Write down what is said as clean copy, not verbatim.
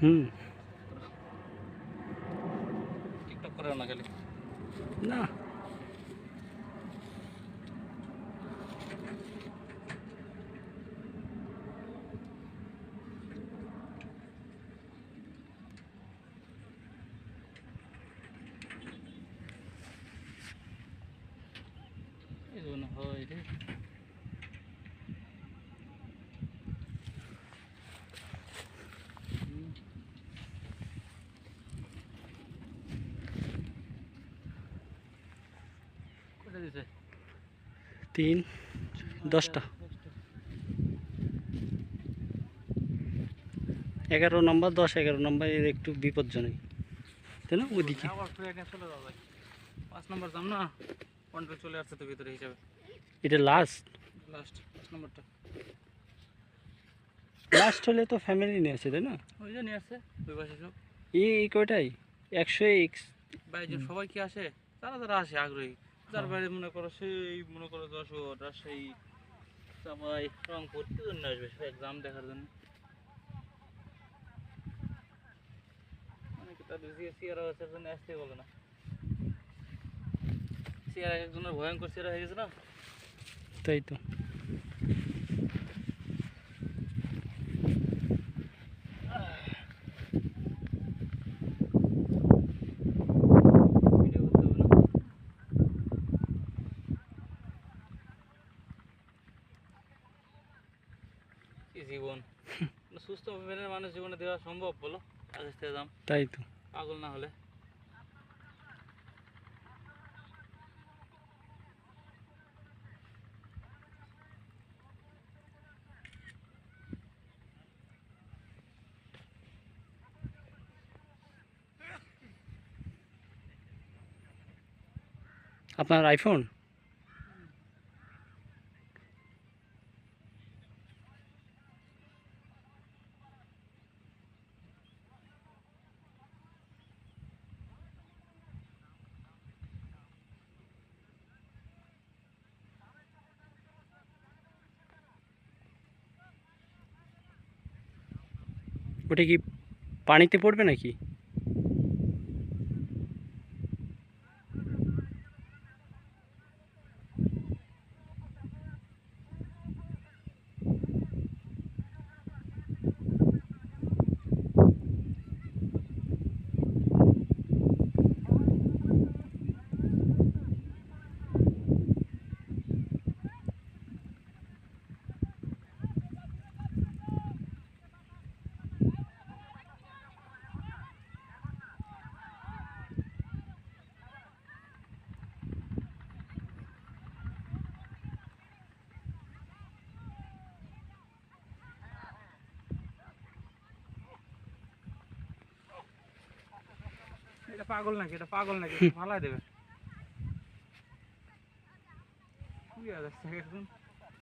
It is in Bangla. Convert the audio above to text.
হুম। টিকটক করে না খালি না, এই জন্য হয় রে। কোথায় দিছে 3 10টা 11 নম্বর 10 11 নম্বর এর একটু বিপজ্জনক, তাই না? ওইদিকে আবার ফ্রি নিয়ে চলে যাওয়া যায় 5 নম্বর যাম না কন্ট্রোল চলে আসছে তো ভিতরে হিসাবে এটা লাস্ট লাস্ট 5 নম্বরটা লাস্ট হলে তো ফ্যামিলি নিয়ে আছে, তাই না? ওই যে নিয়ে আসছে দুই পাশে সব এই কয়টাই 100x। বাইরে যে সবাই কি আসে যারা যারা আসে আগ্রহী যার বাইরে মনে করো সেই মনে করো যশোর রাজশাহী সবাই রংপুর কি জন্য আসবে সব এক্সাম দেখার জন্য অনেকে তাদের সিআর হওয়ার জন্য আসতে বলে না সিআর একজনের ভয়ঙ্কর সিআর হয়ে গেছে না তাই তো। ভিডিও করতে হবে না কি জীবন সুস্থ মেনের মানুষ জীবনে দেওয়া সম্ভব বলো আগে থেকে দাম তাই তো। পাগল না হলে আপনার আইফোন? ওটা কি পানিতে পড়বে নাকি? এটা পাগল নাকি ফালাই দেবে কি আছে এখন